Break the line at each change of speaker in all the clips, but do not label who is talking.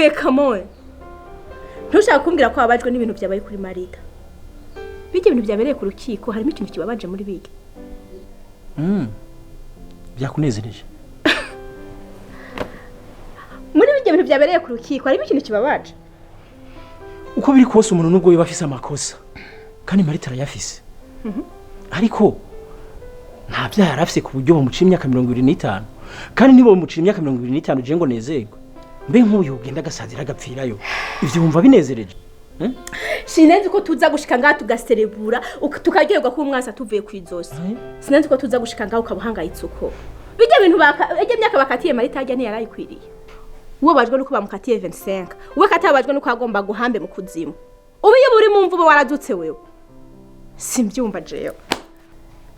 Ive kamoye. Ntushaka kumbwira ko abajwe n'ibintu byabaye kuri Marita. Bije ibintu byabereye ku rukiko harimo ikintu kibabaje muri bige.
Byakunezereje.
Muri bije ibintu byabereye ku rukiko harimo ikintu kibabaje.
Uko biri kose umuntu nubwo yiba afise amakosa. Kandi Marita arayafise. Ariko nta byaha yarafise ku buryo bamuciye imyaka 25. Kandi nibo bamuciye imyaka 25 je ngo nezerwe. Mbe nk'uyu ugenda gasazira agapfirayo. Ivyo wumva binezereje?
Sinenzi ko tuza gushika ngaha tugaserebura tukagerwa ko umwasa tuvuye kwizosi. Sinenzi ko tuza gushika ngaha ukabuhangayitse uko. Bijya ibintu ejye myaka bakatiye Marita ajya ntiyarayikwiriye. Uwo bajwe nuko bamukatiye 25. Uwe katabajwe nuko agomba guhambe mu kuzimu. Ubiye buri mu mvubo waradutse wewe. Simbyumva jeyo.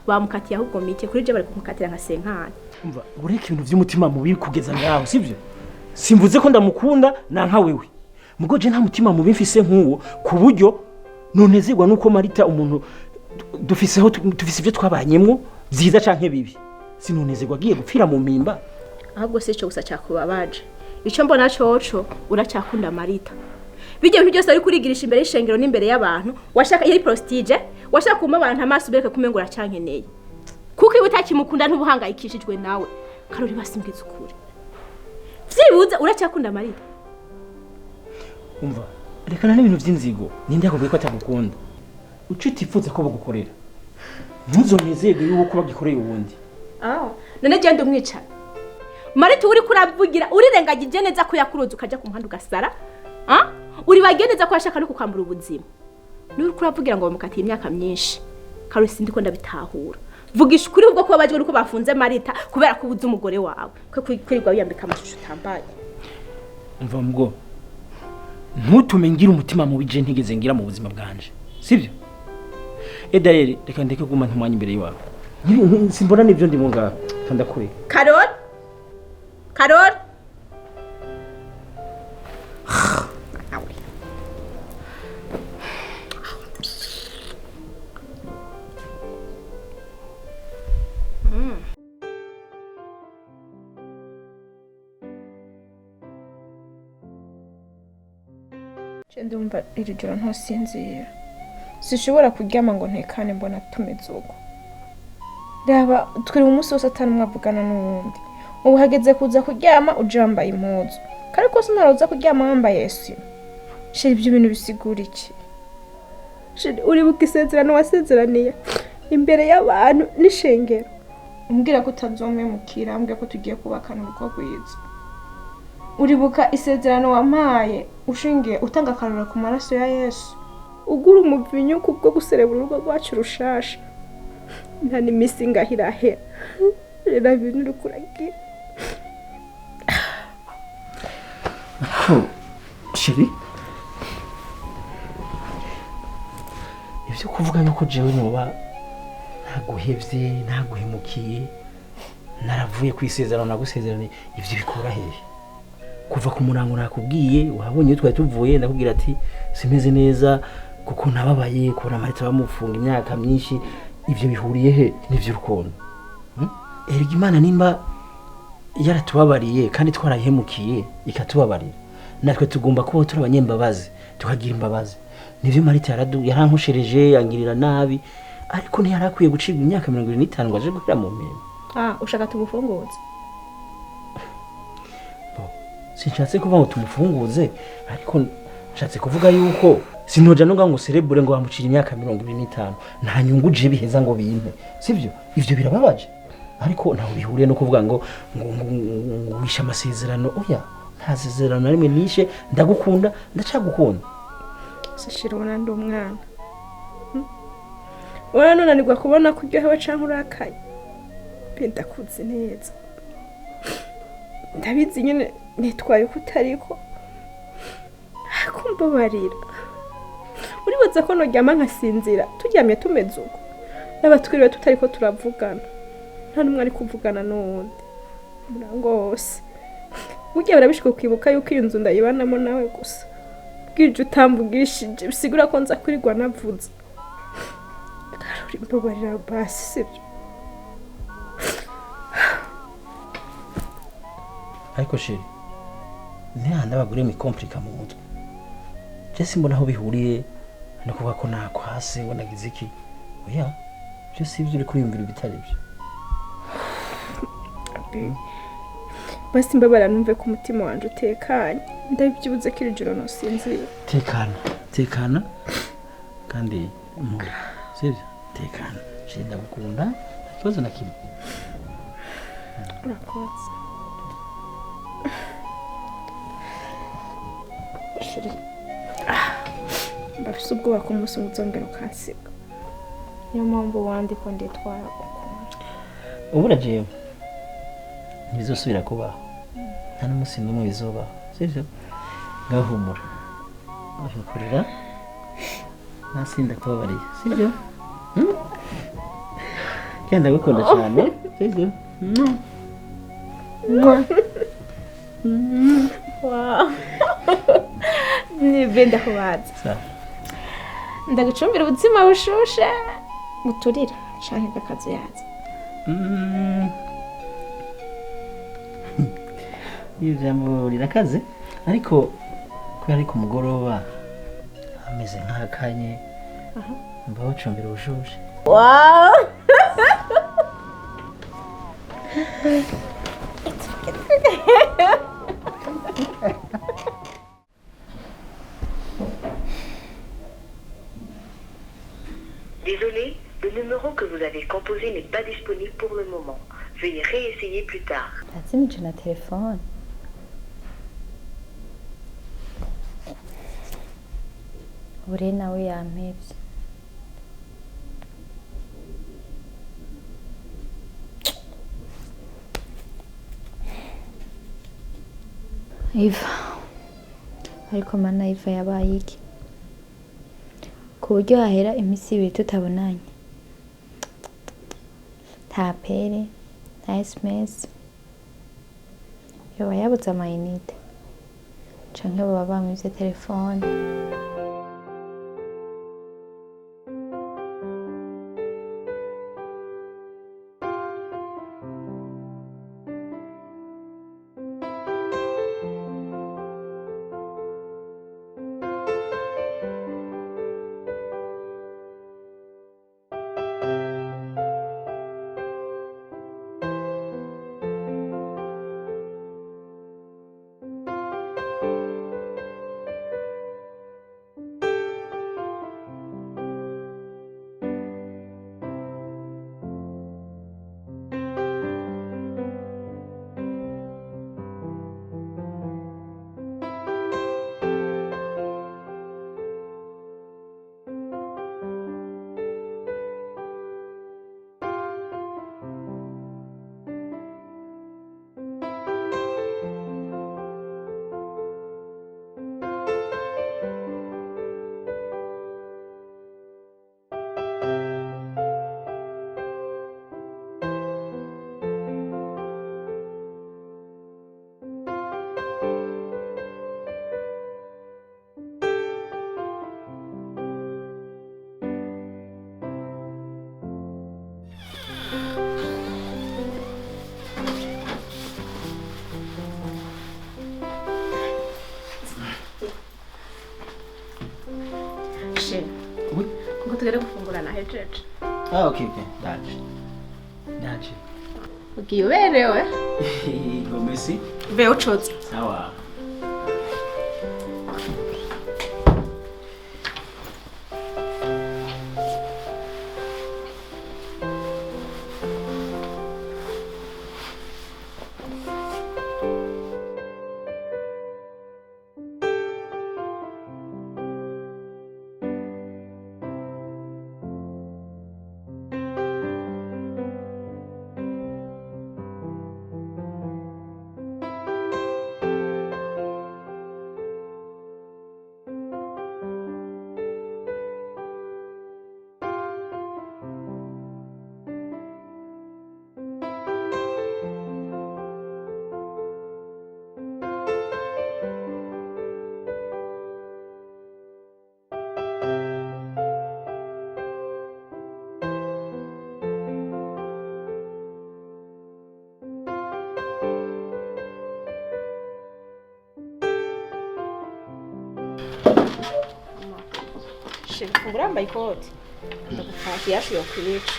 Bamukatiye ahubwo mike kuri je bari kumukatira nka senkani.
Umva ureke ibintu by'umutima mubi kugeza ngaho sivyo? Simvuze ko ndamukunda na nka wewe. Mugo je nta mutima mubi mfise nk'uwo ku buryo nonezerwa nuko Marita umuntu dufise ibyo twabanyemwo byiza canke bibi. Sinonezerwa agiye gupfira mu mpimba.
Ahubwo se cyo gusa cyakubabaje. Ico mbona coco uracyakunda Marita. Bijye ibintu byose ari kurigirisha imbere y'ishengero n'imbere y'abantu washaka yari prestige washaka kuma abantu amaso bereke kumengura cyankeneye. Kuko iwe utakimukunda ntubuhangayikishijwe nawe. Karori basimbwiza ukuri. Vyibuze uracyakunda Marita.
Umva rekana n'ibintu by'inzigo ninde yakubwiye ko atagukunda. Ucitifuze ko bagukorera. Ntuzonezerwe yuko bagikoreye ubundi.
None genda umwicara. Marita uri kuravugira urirengagije neza ko yakuroza ukaja ku muhanda ugasara. Uri bageneza ko ashaka no kukambura ubuzima. Nuri kuravugira ngo bamukatiye imyaka myinshi. Karori sindi ko ndabitahura. Vugisha kuri ubwo ko bajwe nuko bafunze Marita kubera ko ubuze umugore wawe. Ko kwirirwa wiyambika amashusho tambaye.
Umva mugo. Ntutume ngira umutima mubi je ntigeze ngira mu buzima bwanje. Sibyo? Edayeri reka ndeke guma ntumwanya imbere yawe. Simbona nibyo ndimo ngaho. Ndakure.
Karori? Karori?
Ndumva iri joro ntusinzira. Sishobora kuryama ngo ntekane mbona tumeze uko. Raba twiri umunsi wose atanu mwavugana n'uwundi. Ubu hageze kuza kuryama uje wambaye impuzu. Kare ko sinaroza kuryama wambaye esi. Shira ibyo bintu bisigura iki?
Shira uri bukisezerano wasezeraniye imbere y'abantu n'ishengero.
Umbwira ko utazomemukira, ambwira ko tugiye kubakana urugo rwiza. Uribuka isezerano wampaye ushingiye utanga akarura ku maraso ya Yesu.
Ugura umuvinyu kubwo guserebura urugo rwacu rushasha. Nta nimisi ngahirahe. Rera bintu rukuragira.
Shiri. Ivyo kuvuga yuko jewe noba ntaguhevye, ntaguhemukiye. Naravuye kwisezerano nagusezerane ivyo bikora hehe? Kuva ku murango nakubwiye wabonye twari tuvuye ndakubwira ati simeze neza kuko nababaye kubona Marita bamufunga imyaka myinshi ivyo bihuriye he n'ivyo rukondo. Erega Imana nimba yaratubabariye kandi twarahemukiye ikatubabarira natwe tugomba kuba turi abanyembabazi tukagira imbabazi. Nivyo Marita yarankoshereje yangirira nabi ariko ntiyarakwiye gucibwa imyaka 25 ngo aje gukira mu mpema.
Ushaka tumufunguze?
Sinshatse kuvuga ngo tumufunguze ariko nshatse kuvuga yuko sinoja no ngo cerebure ngo bamucira imyaka 25 nta nyungu je biheza ngo bimpe sivyo ivyo birababaje ariko ntaho bihuriye no kuvuga ngo wisha amasezerano oya nta sezerano rimwe nishe ndagukunda ndacagukunda
sishira ubona ndi umwana wana nunanirwa kubona kuryohewe canke urakaye pindakuzi neza ndabizi nyene nitwaye kutariko akumva barira uribaza ko noryama nkasinzira turyamye tumeze uko n'abatwiriwe tutariko turavugana nta numwe ari kuvugana n'uwundi murango wose burya birabishika kwibuka yuko iyo nzu ndayibanamo nawe gusa bwije utambugishije bisigura ko nza kurigwa navuze Karori mbabarira basi sibyo
ariko sheri ntihanda abagore mikomplika mu mutwe je simbona aho bihuriye no kuvuga ko nakwase ngo nagize iki oya byo sivyo uri kuriyumvira ibitari byo
basi mbabara numve ko umutima wanje utekanye ndabyibuze ko iri joro nosinzira
tekana kandi muri sivyo tekana shida gukunda ikibazo na kimwe
urakoze shiri mbafise ubwoba ko umunsi muzongera ukansiga niyo mpamvu wandiko nditwara
ubura jewe ntibizosubira kubaho nta n'umunsi n'umwe bizobaho sivyo ngahumura avukurira nasinda kubabariye sivyo kenda gukunda cyane sivyo
wow nibenda kubaza ndagucumbira ubuzima bushushe muturira canke gakazi yaza
iyo jambo rirakaze ariko ko ari ku mugoroba ameze nk'akanye mba bacumbira ubushushe
wow
Désolé, le numéro que vous avez composé n'est pas disponible pour le moment. Veuillez réessayer plus tard.
Lazimije na telefone. Uri nawe yampevye. Iva. Ariko mana Iva yabaye iki? Ku buryo hahera imisi ibiri tutabonanye. Nta pere, nta SMS. Yoba yabuze amayinite. Canke baba bamwivye telefone.
Oui.
Ngo tugere gufungura na hejeje.
Ah, okay. Daje.
Ugiye uberewe?
Ngomesi.
Ve ucoza.
Sawa.
sheri fungura yambaye ikoti ndagufata yashu yo kwica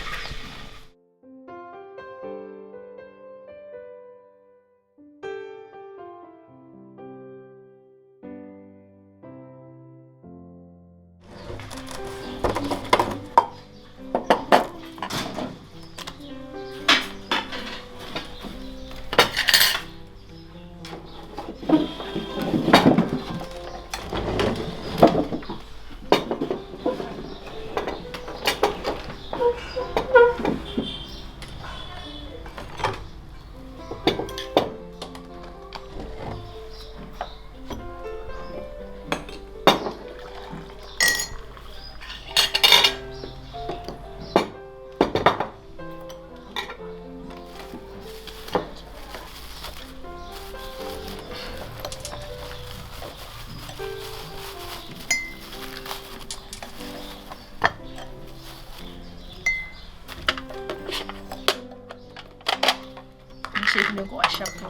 Niko washapo.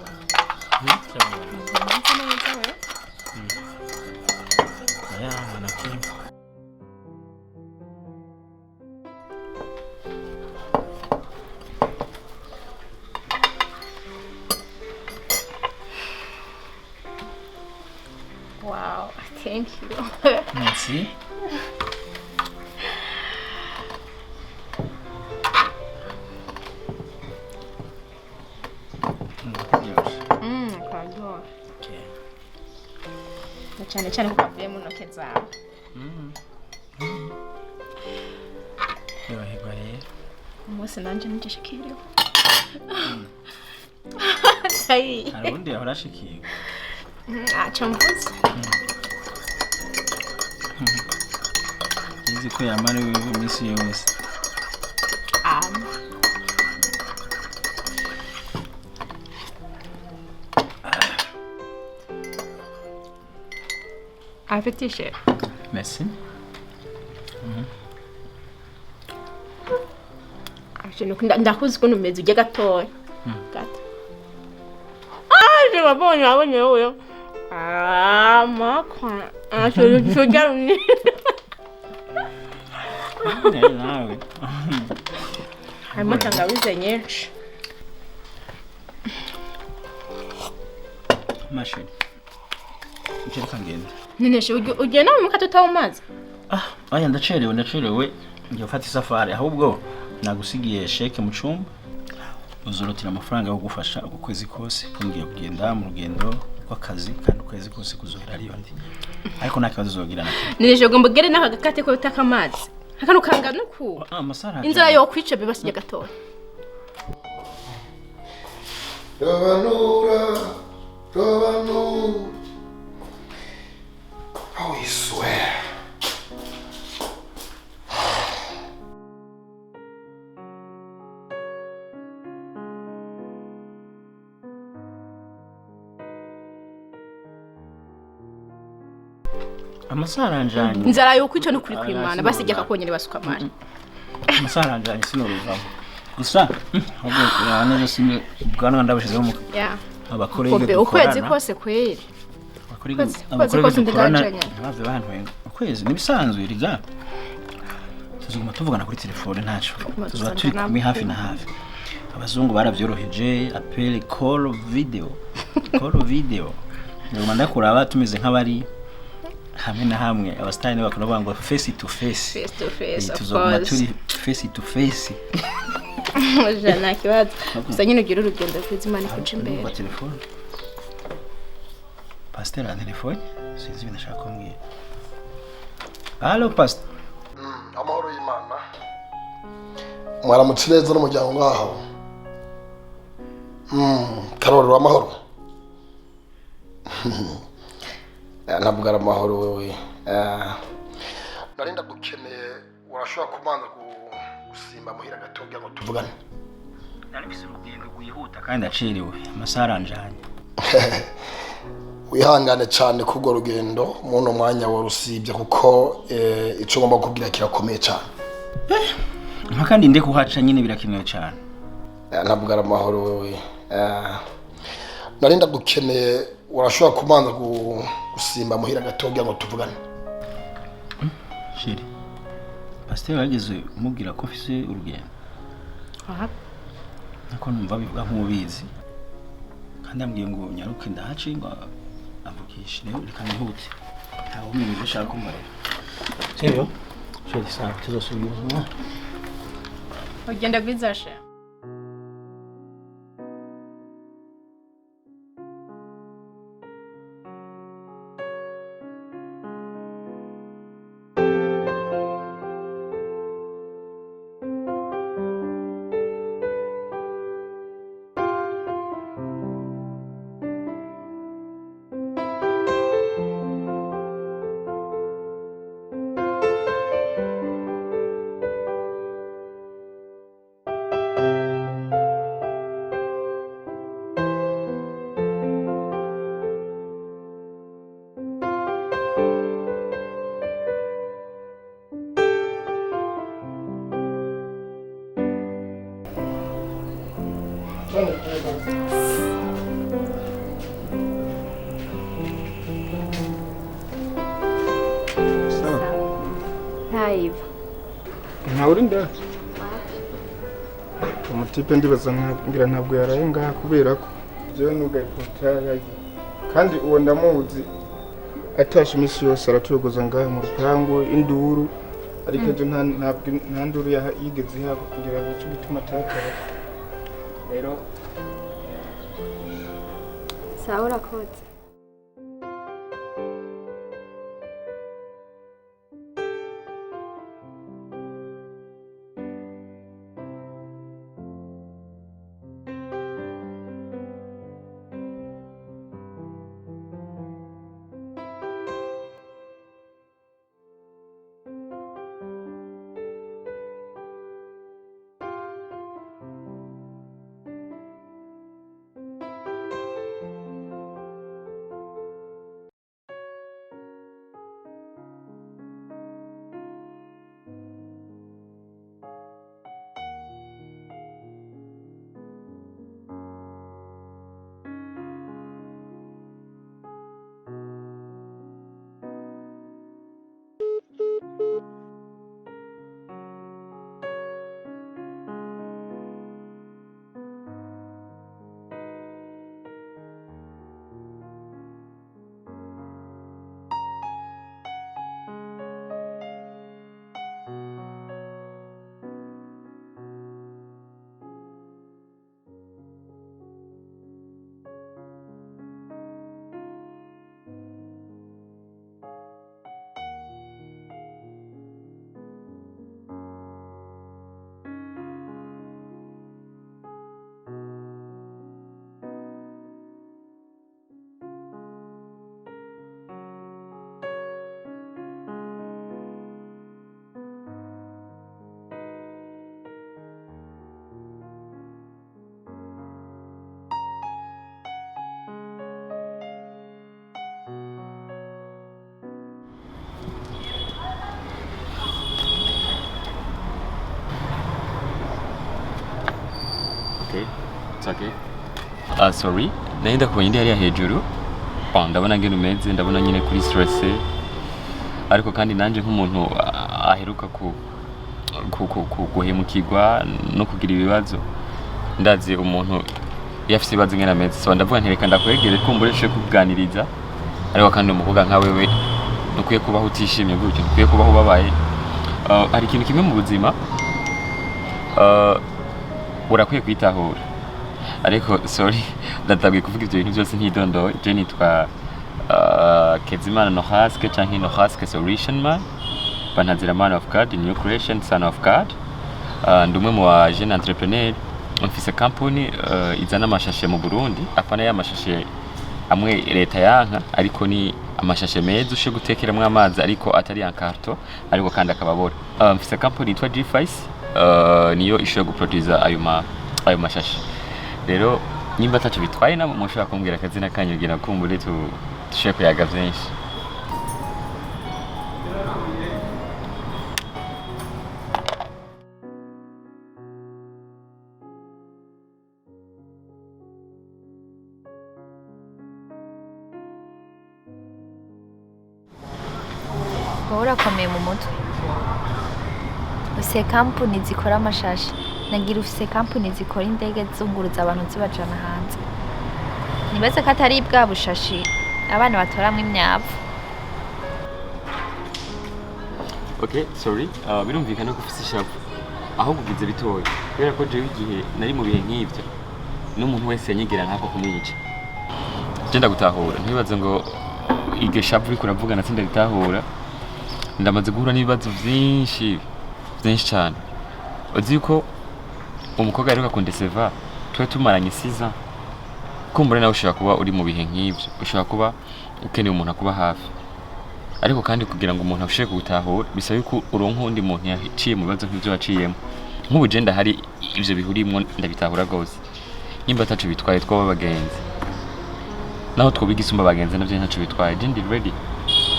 Wow, thank you.
Merci.
cyane kukavuye mu ntoke zawe
yohigwariye
umunsi nanje nigishikiriwe
hari ubundi yahora ashikiwe
aca mvuze
nzi ko yamara iminsi yose Appétit. Merci.
Ndakuzi ko numeze ujye gatoya. Gato. Je wabonye wewe. Makwa. Shoja uni.
Nawe.
Harimo tangawizi nyinshi.
Mashini. Ncheka ngende.
Nineshe ugena mu katota umazi.
Aya ndacerewe ngiye gufata isafari ahubwo nagusigiye sheke mu cumba. Uzorotira amafaranga yo gufasha uko kwezi kose ngiye kugenda mu rugendo rw'akazi kandi ukwezi kose kuzohera ari ndi. Ariko nakazi uzogirana.
Nineshe ugomba gere nakagakate ko utaka amazi. Hakano kanga nuku.
Amasara.
Inzara yo kwice bibasije gatoya.
Robanura. Oh, I swear.
Amasara njanye.
Inzara yo kwica nukuri kwimana basijya kakonyene basuka amani.
Amasara njanye sinuruvamo. Gusa ahubwo neza sime bwana ndabashizeho mu.
Yeah.
Abakorege
ukwezi kose kweri.
Abakorege dukorana bave bantu ukwezi nibisanzwe riga. Tuzuguma tuvugana kuri telefone ntaco. Tuzuba turi kumwe hafi na hafi. Abazungu baravyoroheje appel call video. Call video. Ngoma ndakuraba tumeze nk'abari hamwe na hamwe abastani bakora bango face to face. Tuzoguma turi face to face.
Jana kibazo. Gusa nyine ugira urugendo kwizimana kuca imbere.
Telefone. Pasteur a telefone? Sinzi binashaka kumbwira. Allo pasteur.
Amahoro y'Imana. Mwaramutse neza n'umuryango ngaho. Karori amahoro. Ntabwo ari amahoro wewe. Narinda gukeneye urashobora kubanza gusimba muhira gatoga ngo tuvugane.
Nari bise urugendo guyihuta kandi aciriwe amasara njanye.
Wihangane cyane kubwo rugendo muno mwanya warusibye kuko ico ngomba kugira kirakomeye cyane.
Nka kandi nde kuhaca nyine birakenewe cyane.
Ntabwo ari amahoro wewe. Narinda gukeneye urashobora kubanza gusimba muhira gatoga ngo tuvugane.
Shiri. Pasteur yageze umubwira ko mfise urugendo.
Aha.
Nako numva bivuga nk'ubizi. Kandi ambwiye ngo nyaruke ndahace ngo avukishe rero reka nihute. Ntawe umenye ibyo ushaka kumbarira. Sibyo? Sheri sawa tuzosubira.
Ugenda gwizashe.
Hive.
Ntauri nda. Umutipe ndibaza ngira ntabwo yaraye ngaha kubera ko je nugaye portail kandi uwo ndamuzi atashe imisi yose aratuyogoza ngaha mu rupangu induru ariko je nta nduru yigeze haba kugira ngo cyo bituma tatara rero
Sawa urakoze.
Okay, it's okay. Sorry, naenda kwenye ndi hariya hejuru. Ndabona ngene umeze, ndabona nyine kuri stress. Ariko kandi nanje nk'umuntu aheruka guhemukirwa no kugira ibibazo. Ndazi umuntu yafise ibibazo ngene ameze. So ndavuga ntereka ndakwegere kumbureshe kuganiriza. Ariko kandi umukobwa nka wewe nukwiye kubaho utishimye gutyo, nukwiye kubaho ubabaye. Hari ikintu kimwe mu buzima urakwiye kwitahura. Ariko sorry ndatagiye kuvuga ibyo bintu byose ntidondoye. Je nitwa Kezimana Nohaske canke Nohaske Solution Man. Banazira man of God, new creation, son of God. Ndumwe mu wa jeune entrepreneur. Mfise company izana amashashe mu Burundi. Apana ya mashashe amwe leta yanka ariko ni amashashe meza ushe gutekeramwe amazi ariko atari ya karto ariko kandi akababora. Mfise company yitwa G5 niyo ishoye guproduce ayo mashashe. Rero nimba tacho bitwaye nabo mushaka kumbwira akazina kanyugira kumbure tushe kuyaga byinshi.
Urakomeye mu mutwe. ufise kampuni zikora amashashi nagira ufise kampuni zikora indege zunguruza abantu zibajana hanze nibaze ko atari bwa bushashi abana batoramwe imyavu.
Okay, sorry. Birumvikana ko ufise ishavu. Aho kugize bitoya. Kubera ko jewe igihe nari mu bihe nk'ivyo. N'umuntu wese yanyigira nkako kumwica. Genda gutahura. Ntibaze ngo ige shavu uri kuravugana natsinda ritahura. Ndamaze guhura n'ibibazo byinshi cyane. Uzi ko umukobwa yaruka kundeseva twe tumaranye 6 ans. Kumbure nawe ushobora kuba uri mu bihe nk'ivyo. Ushobora kuba ukeneye umuntu akuba hafi. Ariko kandi kugira ngo umuntu ashobore kugutahura bisaba yuko uronka undi muntu yaciye mu bibazo nk'ivyo waciyemo. Nk'ubu je ndahari ivyo bihurimwo ndabitahura gose. Nimba tacu bitwaye twaba bagenzi. Naho twobigisumba bagenzi navyo ntacu bitwaye. Je ndi ready.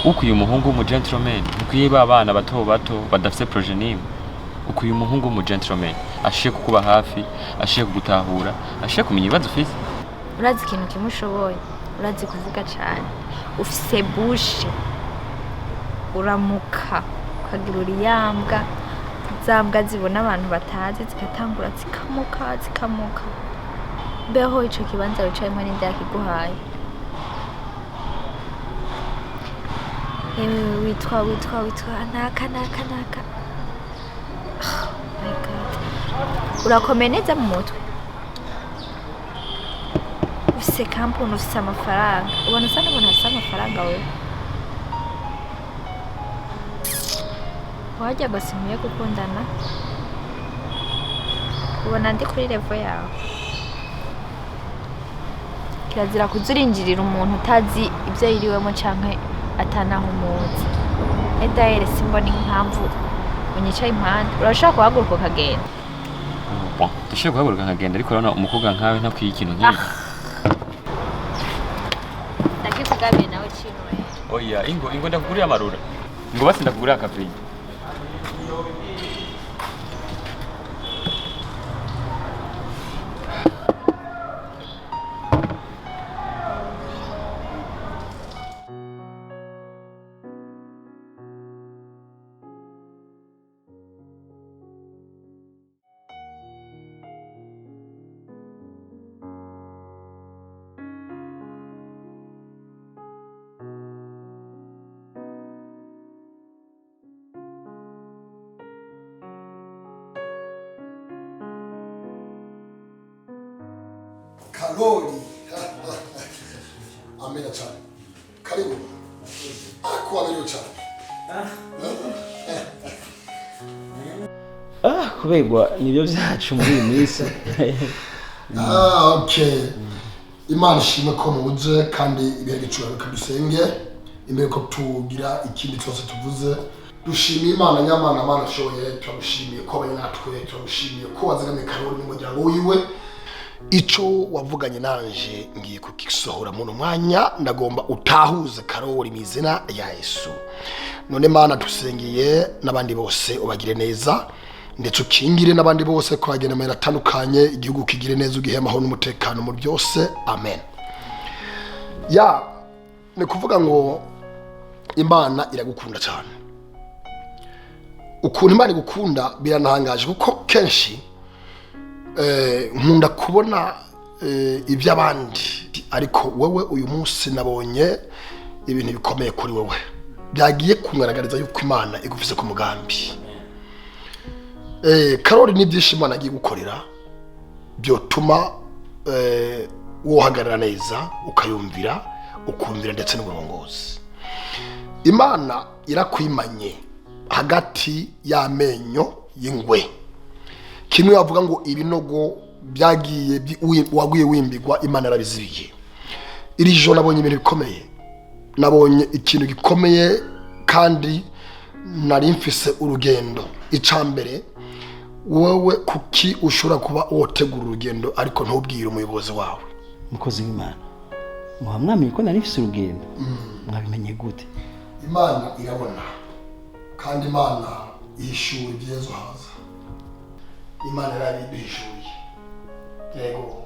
Ukuye umuhungu mu gentleman, ukuye babana bato badafise projet nimwe. Ukuye umuhungu mu gentleman, ashiye kukuba hafi, ashiye kugutahura, ashiye kumenya ibibazo ufise.
Urazi ikintu kimushoboye, urazi kuvuga cyane. Ufise bushe. Uramuka ukagira uriyambwa zambwa zibona abantu batazi zigatangura zikamuka beho ico kibanza wicayemo n'inda yakiguhaye witwa naka oh my god urakomeye neza mu mutwe ufise kampuni ufise amafaranga ubona usa n'umuntu afise amafaranga wewe wajya basimuye gukundana ubona ndi kuri level yawe kirazira kuzurinjirira umuntu utazi ibyo yiriwemo canke atanaho umuzi edaere simbona impamvu unyicaye impande urashaka guhaguruka ukagenda
dushobora guhaguruka nkagenda ariko urabona umukobwa nkawe ntakwiye ikintu nk'ibi
ndakikugabiye nawe kintu rero
oya ingo ndakugurira amarura ngo basi ndakugurira akaviyo
Karoli. Amena cyane. Karibu. Ako amena cyane.
Kubegwa nibyo byacu muri iyi minsi.
Okay. Imana ishimwe ko muje kandi ibihe bicura kadusenge imbere ko tugira ikindi cyose tuvuze dushimiye Imana nyamana Imana shoye turamushimiye ko abanye natwe turamushimiye ko wazagame Karoli n'umuryango wiwe ico wavuganye nanje ngiye kukisohora mu mwanya ndagomba utahuze Karoli mizina ya Yesu none Mana dusengeye nabandi bose ubagire neza ndetse ukingire nabandi bose ko bagenda mera tandukanye igihugu kigire neza ugihemaho n'umutekano mu byose amen ya ni kuvuga ngo Imana iragukunda cyane ukuntu Imana igukunda birantangaje kuko kenshi nkunda kubona iby'abandi ariko wowe uyu munsi nabonye ibintu bikomeye kuri wowe byagiye kungaragariza yuko Imana igufise ku mugambi Karoli n'ibyishimo Imana agiye gukorera byotuma wohagarara neza ukayumvira ukumvira ndetse n'uburongozi Imana irakwimanye hagati y'amenyo y'ingwe kimwe bavuga ngo ibinogo byagiye waguye wimbigwa Imana arabizibiye iri joro nabonye ibintu bikomeye nabonye ikintu gikomeye kandi nari mfise urugendo icambere wowe kuki ushobora kuba wotegura urugendo ariko ntubwire umuyobozi wawe
mukozi w'Imana muhamwamenye ko nari mfise urugendo mwabimenye gute
Imana irabona kandi Imana ihishura ibyezo haza Imana yarabiduhishuye yego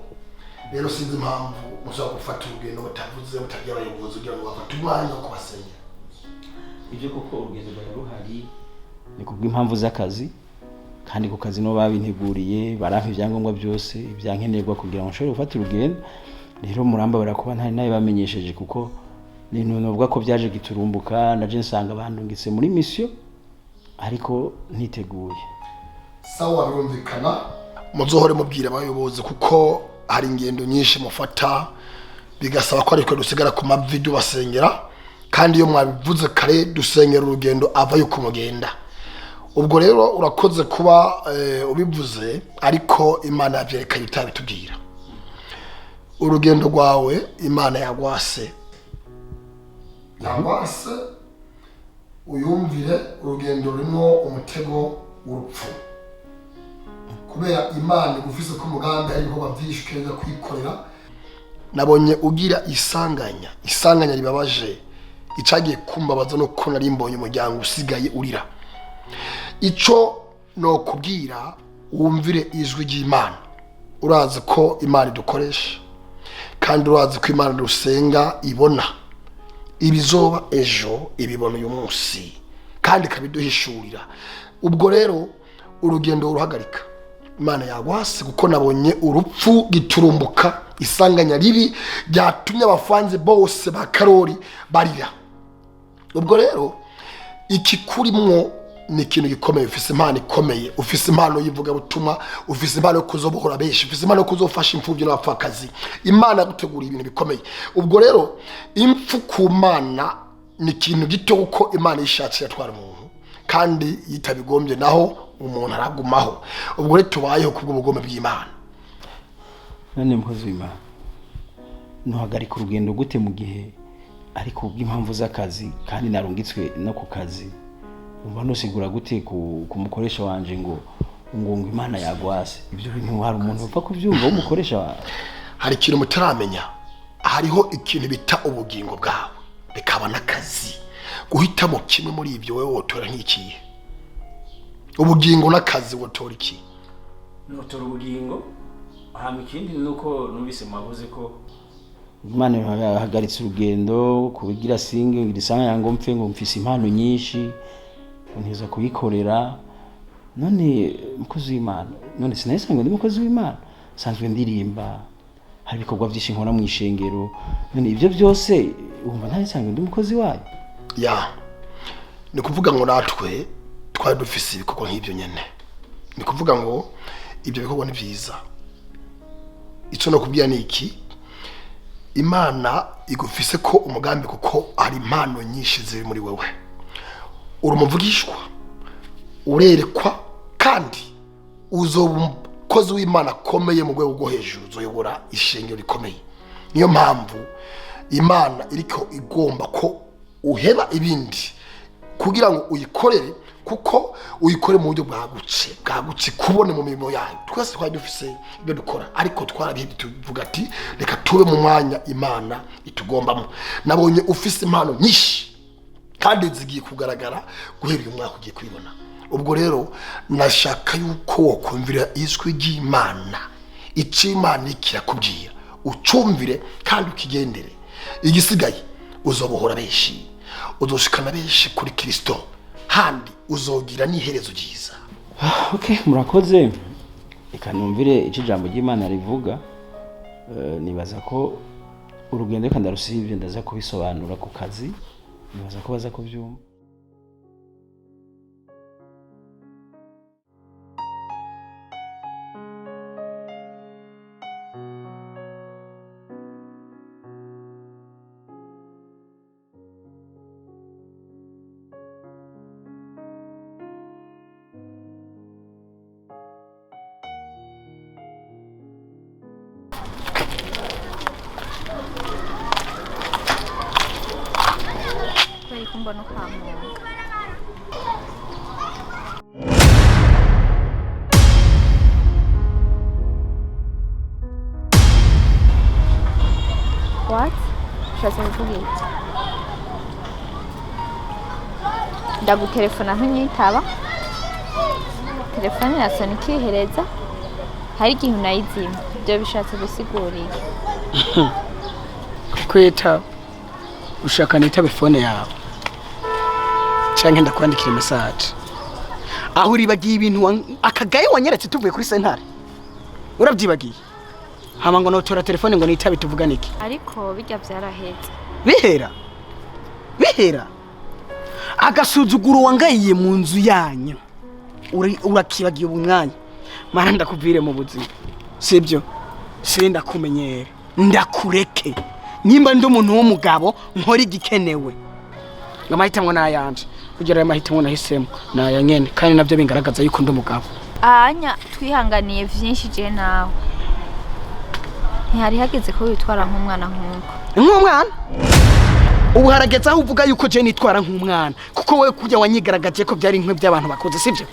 rero sinzi impamvu mushaka gufata urugendo batavuze mutagiye abayobozi kugira ngo bafate umwanya wo kubasenya
ibyo koko urugendo rwa ruhari ni kubw'impamvu z'akazi kandi ku kazi no babinteguriye barampa ivyangombwa byose ibyankenerwa kugira ngo nshobore gufata urugendo rero muramba barakuba ntari nayo bamenyesheje kuko nintu novuga ko byaje giturumbuka naje nsanga bandungitse muri mission ariko ntiteguye
sawa birumvikana muzohore mubwira abayobozi kuko hari ingendo nyinshi mufata bigasaba ko ariko dusigara ku mavideo basengera kandi iyo mwabivuze kare dusengera urugendo avayo kumugenda ubwo rero urakoze kuba ubivuze ariko Imana yavyerekanye utabitubwira urugendo rwawe Imana yagwase uyumvire urugendo rurimo umutego w'urupfu kubera Imana igufise ko umugambi ariko bavyishikeza kwikorera nabonye ugira isanganya ribabaje icagiye kumbabaza no ko nari mbonye umuryango usigaye urira ico no kubwira wumvire ijwi ry'Imana urazi ko Imana idukoresha kandi urazi ko Imana dusenga ibona ibizoba ejo ibibona uyu munsi kandi kabiduhishurira ubwo rero urugendo uruhagarika Imana yagwase kuko nabonye urupfu giturumbuka isanganya ribi ryatumye abafanze bose ba Karori barira ubwo rero iki kurimwo ni ikintu gikomeye ufise impano ikomeye ufise impano yivuga butumwa ufise impano yo kuzobohora benshi ufise impano yo kuzofasha imfuvyi n'abapfakazi Imana gutegura ibintu bikomeye ubwo rero impfu ku Mana ni ikintu gito uko Imana yishatse yatwara umuntu kandi yitabigombye naho umuntu aragumaho ubwo rero tubayeho kubwo bugome bw'Imana
none mkozi w'Imana ntuhagarika urugendo gute mu gihe ariko ubw'impamvu z'akazi kandi narungitswe no ku kazi umva nosigura gute kumukoresha wanje ngo Imana yagwase ibyo bintu hari umuntu upfa kuvyumva umukoresha wawe
hari ikintu mutaramenya hariho ikintu bita ubugingo bwawe bikaba n'akazi guhitamo kimwe muri ibyo wewe wotora nk'ikihe ubugingo n'akazi wotora iki
notora ubugingo hama ikindi nuko numvise mwavuze ko Imana yahagaritse urugendo kubigira singe ngirisanga yango mpfe ngo mfise impano nyinshi ntiza kuyikorera none mukozi w'Imana none sinayisanga ndi mukozi w'Imana sanzwe ndirimba hari bikorwa byinshi nkora mu ishengero none ibyo byose umva ntayisanga ndi mukozi wayo
ya ni kuvuga ngo natwe twari dufise ibikorwa nk'ibyo nyene ni kuvuga ngo ibyo bikorwa ni byiza ico no kubwira ni iki Imana igufise ko umugambi kuko ari impano nyinshi ziri muri wewe urumuvugishwa urerekwa kandi uzobukozi w'Imana komeye mu rwego rwo hejuru uzoyobora ishengero rikomeye niyo mpamvu Imana iriko igomba ko uheba ibindi kugira ngo uyikorere kuko uyikore mu buryo bwagutse kubone mu mirimo yayo twese twari dufise ibyo dukora ariko twarabihebye tuvuga ati reka tube mu mwanya Imana itugombamo nabonye ufise impano nyinshi kandi zigiye kugaragara guhera uyu mwaka ugiye kwibona ubwo rero nashaka yuko wokumvira ijwi ry'Imana icimana kirakubwira ucumvire kandi ukigendere igisigaye uzobohora benshi uzoshikana benshi kuri Kristo handi uzogira n'iherezo ryiza
okay murakoze ikanumvire ico jambo ry'Imana rivuga nibaza ko urugendo kandi arusivye ndaza kubisobanura ku kazi nibaza ko baza kuvyumva
mbona ukamunga what shatse kuvuga ndagutelefona ntunyitaba telefone yasona ikihereza hari igihe unayizima ibyo bishatse gusigurira
kwita ushaka nitabe phone yawe canke ndakwandikira message aho uribagiye ibintu akagaye wanyeretse tuvuye kuri sentare urabyibagiye hama ngo notora telefone ngo nitabe tuvugane iki
ariko bijya byarahetse
bihera agasuzuguro wangayiye mu nzu yanyu urakibagiye ubumwanya mara ndakuvire mu buzima sibyo senda kumenyera ndakureke nimba ndi umuntu w'umugabo nkora igikenewe ngamahitamwe nayanje kugira amahitamwe nahisemo naya nyene kandi navyo bingaragaza yuko ndi umugabo
anya twihanganiye vyinshi je nawe ntihari hageze ko witwara nk'umwana
nk'umwana ubu harageze aho uvuga yuko je nitwara nk'umwana kuko wowe kujya wanyigaragaje ko byari inkwe by'abantu bakuze sibyo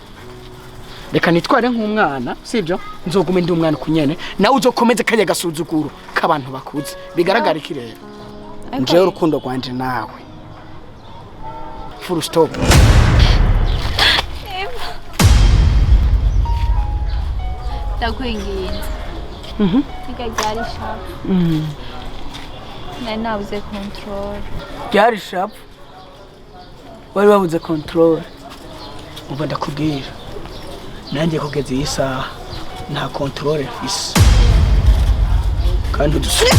reka nitware nk'umwana sibyo nzogume ndi umwana kunyene nawe uzokomeze kajya gasuzuguro k'abantu bakuze bigaragara iki rero nje urukundo rwanje nawe full stop
ndakwinginze tiga ryari shapu nari nabuze control
ryari shapu wari wabuze control uva ndakubwira nanjye kugeza iyi saha nta control mfise kandi udusubire